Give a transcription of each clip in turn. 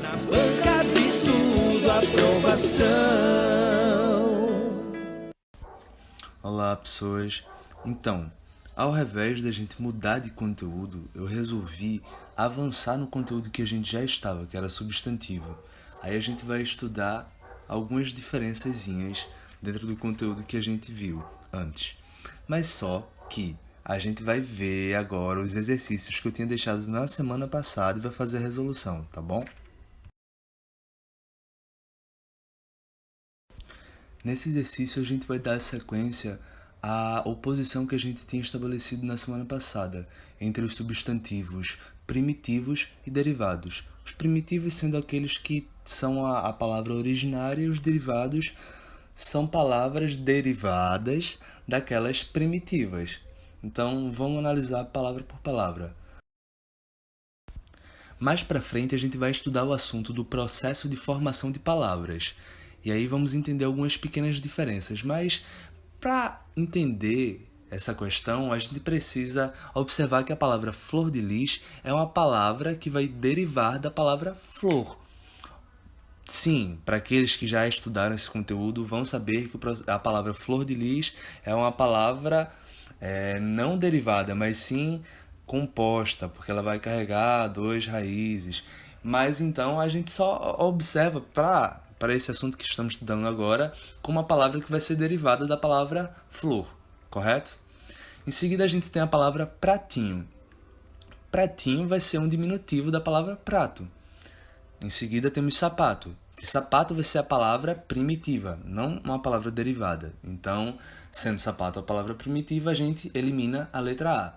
Na banca de estudo, aprovação. Olá, pessoas. Então, ao invés da gente mudar de conteúdo, eu resolvi avançar no conteúdo que a gente já estava, que era substantivo. Aí a gente vai estudar algumas diferençazinhas dentro do conteúdo que a gente viu antes. Mas só que a gente vai ver agora os exercícios que eu tinha deixado na semana passada e vai fazer a resolução, tá bom? Nesse exercício a gente vai dar sequência à oposição que a gente tinha estabelecido na semana passada entre os substantivos primitivos e derivados. Os primitivos sendo aqueles que são a palavra originária e os derivados são palavras derivadas daquelas primitivas. Então vamos analisar palavra por palavra. Mais para frente a gente vai estudar o assunto do processo de formação de palavras. E aí vamos entender algumas pequenas diferenças, mas para entender essa questão, a gente precisa observar que a palavra flor de lis é uma palavra que vai derivar da palavra flor. Sim, para aqueles que já estudaram esse conteúdo, vão saber que a palavra flor de lis é uma palavra não derivada, mas sim composta, porque ela vai carregar duas raízes. Mas então a gente só observa para esse assunto que estamos estudando agora como uma palavra que vai ser derivada da palavra flor, correto? Em seguida a gente tem a palavra pratinho. Pratinho vai ser um diminutivo da palavra prato. Em seguida temos sapato, que sapato vai ser a palavra primitiva, não uma palavra derivada. Então, sendo sapato a palavra primitiva, a gente elimina a letra A.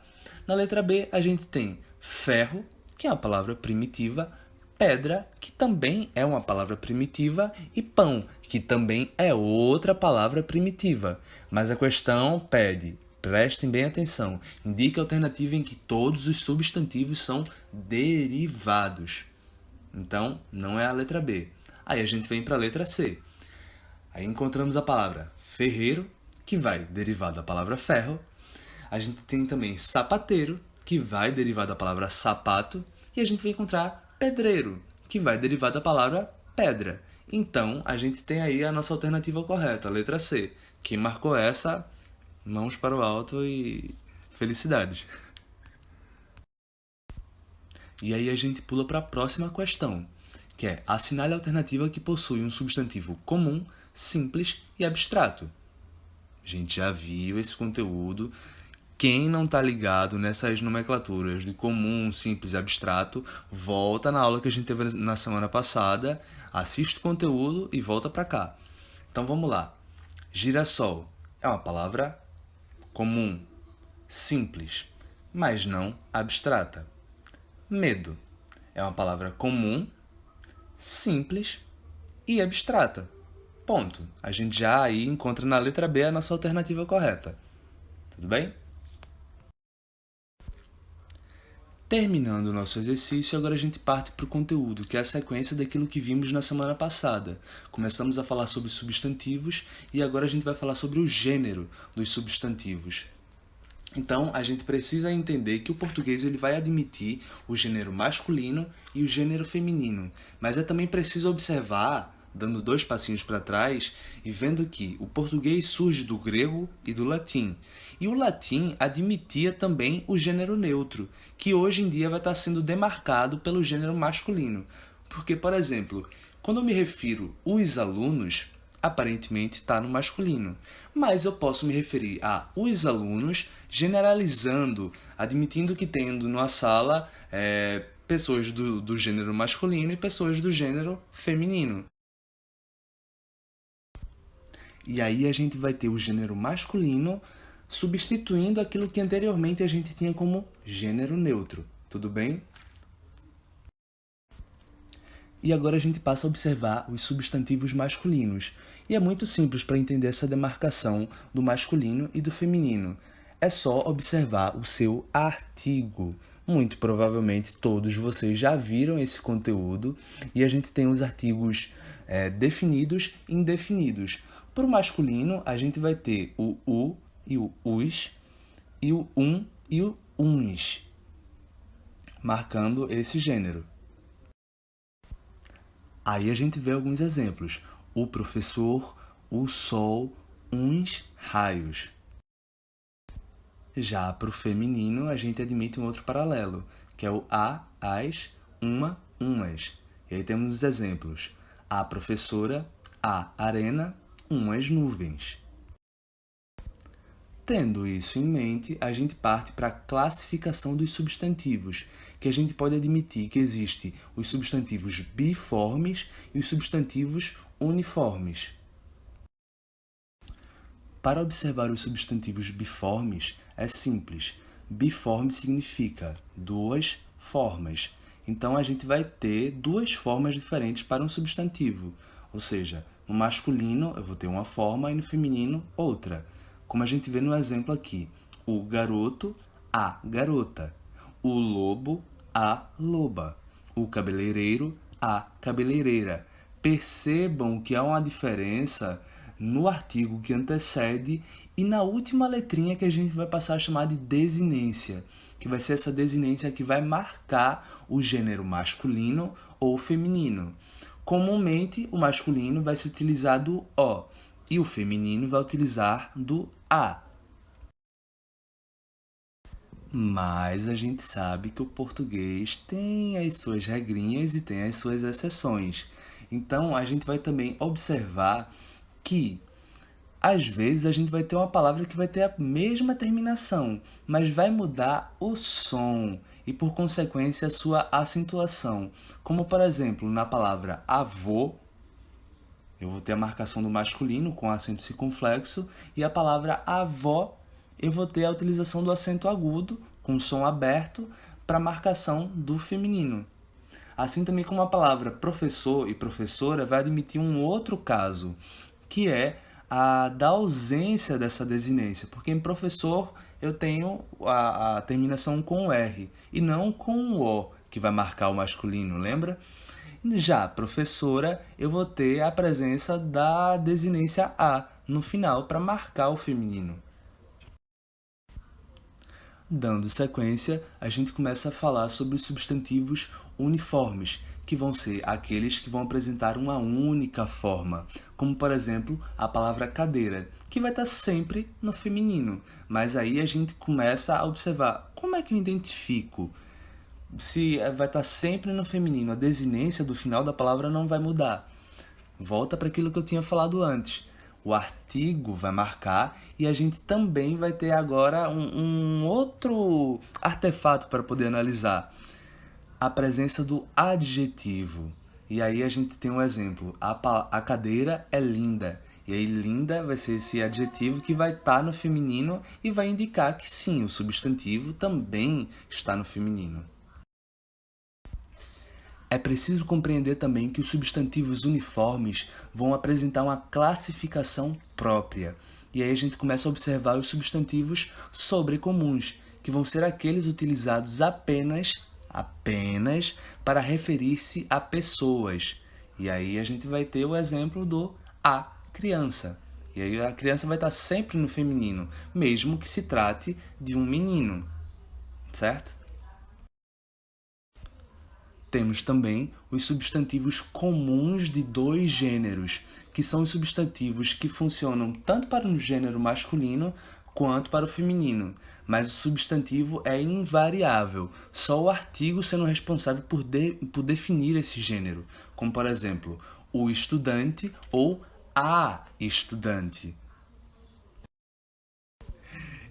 Na letra B, a gente tem ferro, que é uma palavra primitiva, pedra, que também é uma palavra primitiva, e pão, que também é outra palavra primitiva. Mas a questão pede, prestem bem atenção, indique a alternativa em que todos os substantivos são derivados. Então, não é a letra B. Aí a gente vem para a letra C. Aí encontramos a palavra ferreiro, que vai derivar da palavra ferro. A gente tem também sapateiro, que vai derivar da palavra sapato. E a gente vai encontrar pedreiro, que vai derivar da palavra pedra. Então, a gente tem aí a nossa alternativa correta, a letra C. Quem marcou essa, mãos para o alto e felicidades. E aí a gente pula para a próxima questão, que é assinale a alternativa que possui um substantivo comum, simples e abstrato. A gente já viu esse conteúdo. Quem não está ligado nessas nomenclaturas de comum, simples e abstrato, volta na aula que a gente teve na semana passada, assiste o conteúdo e volta para cá. Então vamos lá. Girassol é uma palavra comum, simples, mas não abstrata. Medo é uma palavra comum, simples e abstrata. Ponto. A gente já aí encontra na letra B a nossa alternativa correta. Tudo bem? Terminando o nosso exercício, agora a gente parte para o conteúdo, que é a sequência daquilo que vimos na semana passada. Começamos a falar sobre substantivos e agora a gente vai falar sobre o gênero dos substantivos. Então, a gente precisa entender que o português ele vai admitir o gênero masculino e o gênero feminino. Mas é também preciso observar, dando 2 passinhos para trás, e vendo que o português surge do grego e do latim. E o latim admitia também o gênero neutro, que hoje em dia vai estar sendo demarcado pelo gênero masculino. Porque, por exemplo, quando eu me refiro os alunos, aparentemente está no masculino. Mas eu posso me referir a os alunos generalizando, admitindo que tendo numa sala pessoas do gênero masculino e pessoas do gênero feminino. E aí a gente vai ter o gênero masculino substituindo aquilo que anteriormente a gente tinha como gênero neutro. Tudo bem? E agora a gente passa a observar os substantivos masculinos. E é muito simples para entender essa demarcação do masculino e do feminino. É só observar o seu artigo. Muito provavelmente todos vocês já viram esse conteúdo e a gente tem os artigos definidos e indefinidos. Para o masculino, a gente vai ter o u e o us, e o e o uns, marcando esse gênero. Aí a gente vê alguns exemplos. O professor, o sol, uns raios. Já para o feminino, a gente admite um outro paralelo, que é o a, as, uma, umas. E aí temos os exemplos. A professora, a arena, umas nuvens. Tendo isso em mente, a gente parte para a classificação dos substantivos, que a gente pode admitir que existem os substantivos biformes e os substantivos uniformes. Para observar os substantivos biformes, é simples. Biforme significa duas formas. Então, a gente vai ter duas formas diferentes para um substantivo. Ou seja, no masculino eu vou ter uma forma e no feminino outra. Como a gente vê no exemplo aqui, o garoto, a garota. O lobo, a loba. O cabeleireiro, a cabeleireira. Percebam que há uma diferença no artigo que antecede e na última letrinha que a gente vai passar a chamar de desinência, que vai ser essa desinência que vai marcar o gênero masculino ou feminino. Comumente, o masculino vai se utilizar do O e o feminino vai utilizar do A. Mas a gente sabe que o português tem as suas regrinhas e tem as suas exceções. Então, a gente vai também observar que, às vezes, a gente vai ter uma palavra que vai ter a mesma terminação, mas vai mudar o som e, por consequência, a sua acentuação. Como, por exemplo, na palavra avô, eu vou ter a marcação do masculino com acento circunflexo e a palavra avó, eu vou ter a utilização do acento agudo com som aberto para a marcação do feminino. Assim também como a palavra professor e professora vai admitir um outro caso, que é a da ausência dessa desinência, porque em professor eu tenho a terminação com o R e não com o O, que vai marcar o masculino, lembra? Já professora, eu vou ter a presença da desinência A no final para marcar o feminino. Dando sequência, a gente começa a falar sobre os substantivos uniformes, que vão ser aqueles que vão apresentar uma única forma, como por exemplo a palavra cadeira, que vai estar sempre no feminino, mas aí a gente começa a observar como é que eu identifico. Se vai estar sempre no feminino, a desinência do final da palavra não vai mudar. Volta para aquilo que eu tinha falado antes. O artigo vai marcar e a gente também vai ter agora um outro artefato para poder analisar. A presença do adjetivo. E aí a gente tem um exemplo. A cadeira é linda. E aí linda vai ser esse adjetivo que vai estar no feminino e vai indicar que sim, o substantivo também está no feminino. É preciso compreender também que os substantivos uniformes vão apresentar uma classificação própria. E aí a gente começa a observar os substantivos sobrecomuns, que vão ser aqueles utilizados apenas para referir-se a pessoas. E aí a gente vai ter o exemplo do a criança. E aí a criança vai estar sempre no feminino, mesmo que se trate de um menino, certo? Temos também os substantivos comuns de dois gêneros, que são os substantivos que funcionam tanto para o gênero masculino quanto para o feminino, mas o substantivo é invariável, só o artigo sendo responsável por definir esse gênero, como por exemplo, o estudante ou a estudante.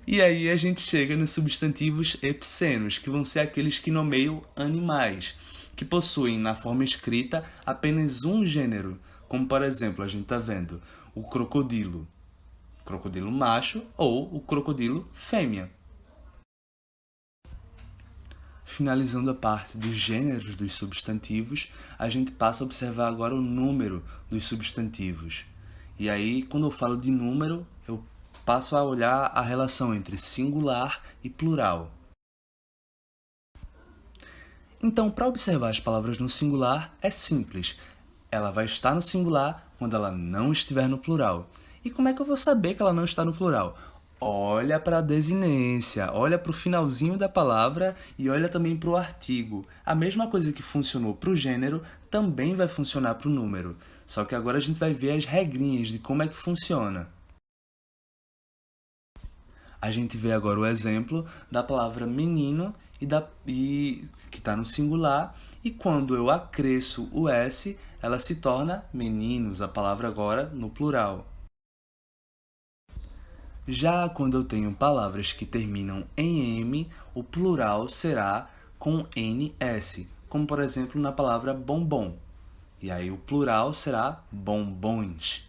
E aí a gente chega nos substantivos epicenos, que vão ser aqueles que nomeiam animais, que possuem na forma escrita apenas um gênero, como por exemplo, a gente está vendo o crocodilo macho ou o crocodilo fêmea. Finalizando a parte dos gêneros dos substantivos, a gente passa a observar agora o número dos substantivos. E aí, quando eu falo de número, eu passo a olhar a relação entre singular e plural. Então, para observar as palavras no singular, é simples. Ela vai estar no singular quando ela não estiver no plural. E como é que eu vou saber que ela não está no plural? olha para a desinência, olha para o finalzinho da palavra e olha também para o artigo. A mesma coisa que funcionou para o gênero também vai funcionar para o número. Só que agora a gente vai ver as regrinhas de como é que funciona. A gente vê agora o exemplo da palavra menino que está no singular, e quando eu acresço o S, ela se torna meninos, a palavra agora no plural. Já quando eu tenho palavras que terminam em M, o plural será com NS, como por exemplo na palavra bombom. E aí o plural será bombons.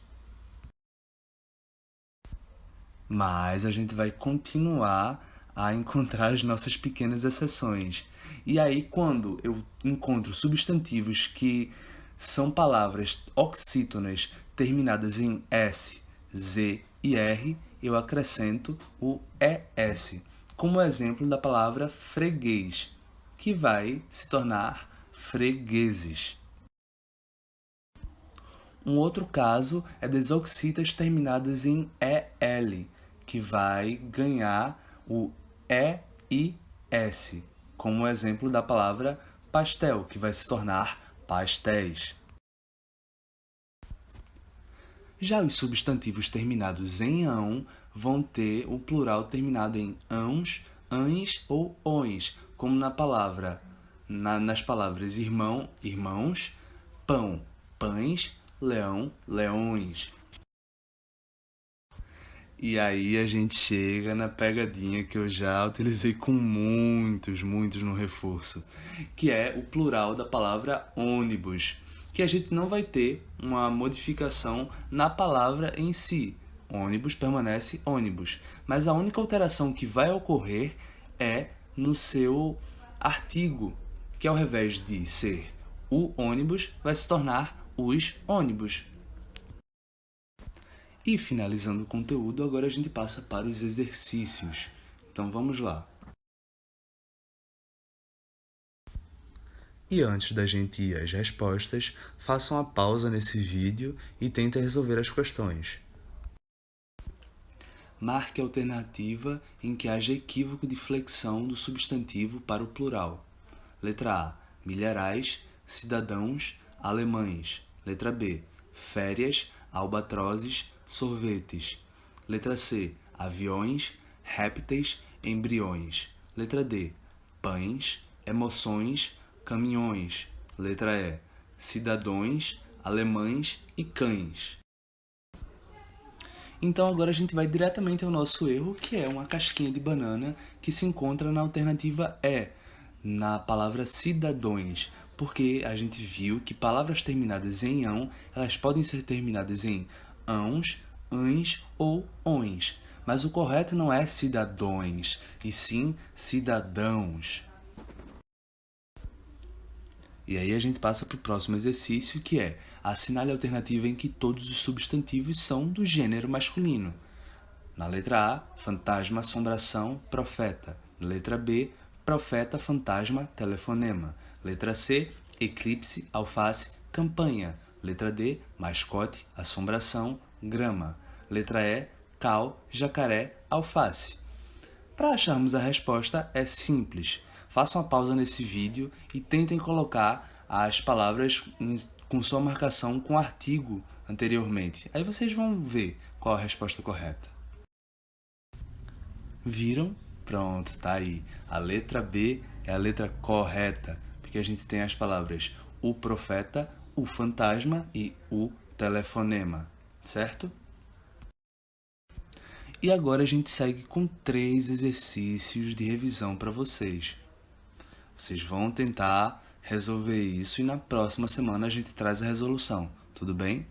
Mas a gente vai continuar a encontrar as nossas pequenas exceções. E aí, quando eu encontro substantivos que são palavras oxítonas terminadas em S, Z e R, eu acrescento o ES, como exemplo da palavra freguês, que vai se tornar fregueses. Um outro caso é das oxítonas terminadas em EL, que vai ganhar o EIS, como exemplo da palavra pastel, que vai se tornar pastéis. Já os substantivos terminados em ão vão ter o plural terminado em ãos, ães ou ões, como nas palavras irmão, irmãos, pão, pães, leão, leões. E aí a gente chega na pegadinha que eu já utilizei com muitos no reforço, que é o plural da palavra ônibus, que a gente não vai ter uma modificação na palavra em si. Ônibus permanece ônibus, mas a única alteração que vai ocorrer é no seu artigo, que ao invés de ser o ônibus, vai se tornar os ônibus. E finalizando o conteúdo, agora a gente passa para os exercícios. Então vamos lá. E antes da gente ir às respostas, façam uma pausa nesse vídeo e tentem resolver as questões. Marque a alternativa em que haja equívoco de flexão do substantivo para o plural. Letra A, milharais, cidadãos, alemães. Letra B, férias, albatrozes, sorvetes. Letra C, aviões, répteis, embriões. Letra D, pães, emoções, caminhões. Letra E, cidadãos, alemães e cães. Então agora a gente vai diretamente ao nosso erro, que é uma casquinha de banana que se encontra na alternativa E, na palavra cidadãos, porque a gente viu que palavras terminadas em ão, elas podem ser terminadas em ãos, ães ou ões, mas o correto não é cidadões, e sim cidadãos. E aí a gente passa para o próximo exercício, que é assinale a alternativa em que todos os substantivos são do gênero masculino. Na letra A, fantasma, assombração, profeta. Na letra B, profeta, fantasma, telefonema. Letra C, eclipse, alface, campanha. Letra D, mascote, assombração, grama. Letra E, cal, jacaré, alface. Para acharmos a resposta é simples. Façam uma pausa nesse vídeo e tentem colocar as palavras com sua marcação com artigo anteriormente. Aí vocês vão ver qual a resposta correta. Viram? Pronto, tá aí. A letra B é a letra correta, porque a gente tem as palavras o profeta, o fantasma e o telefonema, certo? E agora a gente segue com 3 exercícios de revisão para vocês. Vocês vão tentar resolver isso e na próxima semana a gente traz a resolução, tudo bem?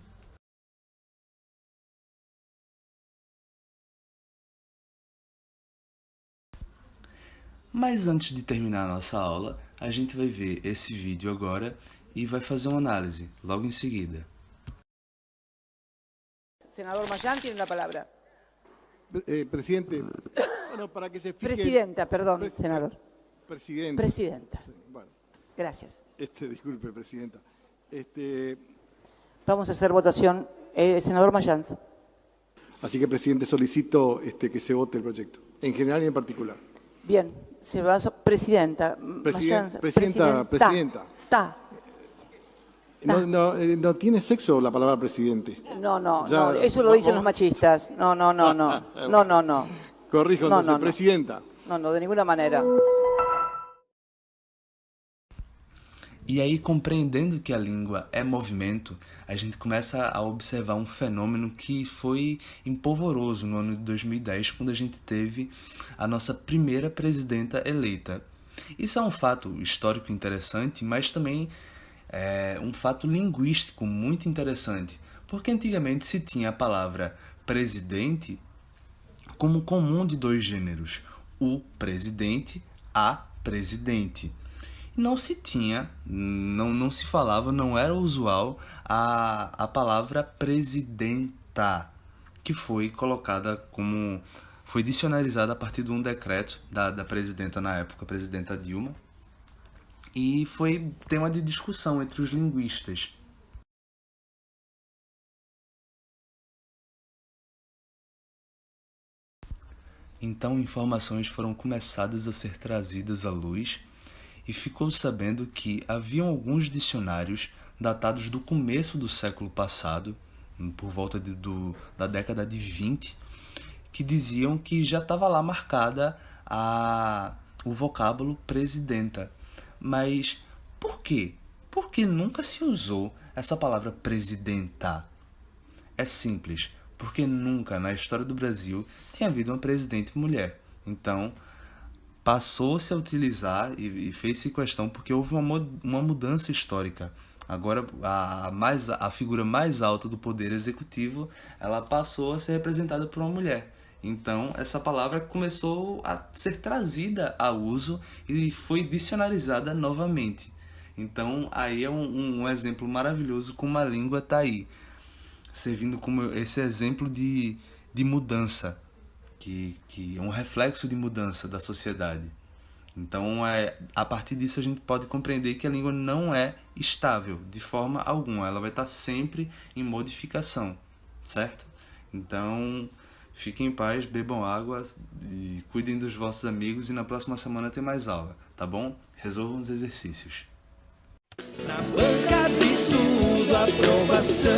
Mas antes de terminar a nossa aula, a gente vai ver esse vídeo agora e vai fazer uma análise logo em seguida. Senador Mayán tiene a palavra. Presidente, bueno, para que se explique... Presidenta, perdón, senador. Presidenta. Presidenta. Bueno, Gracias. disculpe, Presidenta. Vamos a hacer votación. Senador Mayán. Así que, presidente, solicito que se vote el proyecto, en general y en particular. Bien, se va a presidenta. Presidenta. Ta. No tiene sexo la palabra presidente. No, Ya, no, eso lo dicen los machistas. No. Corrijo, No, entonces, no. presidenta. No, de ninguna manera. E aí, compreendendo que a língua é movimento, a gente começa a observar um fenômeno que foi empolvoroso no ano de 2010, quando a gente teve a nossa primeira presidenta eleita. Isso é um fato histórico interessante, mas também é um fato linguístico muito interessante, porque antigamente se tinha a palavra presidente como comum de dois gêneros, o presidente, a presidente. Não se tinha, não se falava, não era usual a palavra presidenta, que foi colocada como, foi dicionarizada a partir de um decreto da presidenta na época, a presidenta Dilma, e foi tema de discussão entre os linguistas. Então, informações foram começadas a ser trazidas à luz e ficou sabendo que haviam alguns dicionários datados do começo do século passado, por volta da década de 20, que diziam que já estava lá marcada o vocábulo presidenta. Mas por quê? Porque nunca se usou essa palavra presidenta. É simples, porque nunca na história do Brasil tinha havido uma presidente mulher. Então, passou-se a utilizar e fez-se questão porque houve uma mudança histórica. Agora, a figura mais alta do poder executivo, ela passou a ser representada por uma mulher. Então, essa palavra começou a ser trazida a uso e foi dicionarizada novamente. Então, aí é um exemplo maravilhoso como a língua está aí, servindo como esse exemplo de mudança, que é um reflexo de mudança da sociedade. Então, a partir disso, a gente pode compreender que a língua não é estável de forma alguma. Ela vai estar sempre em modificação, certo? Então, fiquem em paz, bebam água, e cuidem dos vossos amigos e na próxima semana tem mais aula, tá bom? Resolvam os exercícios. Na banca de estudo, aprovação.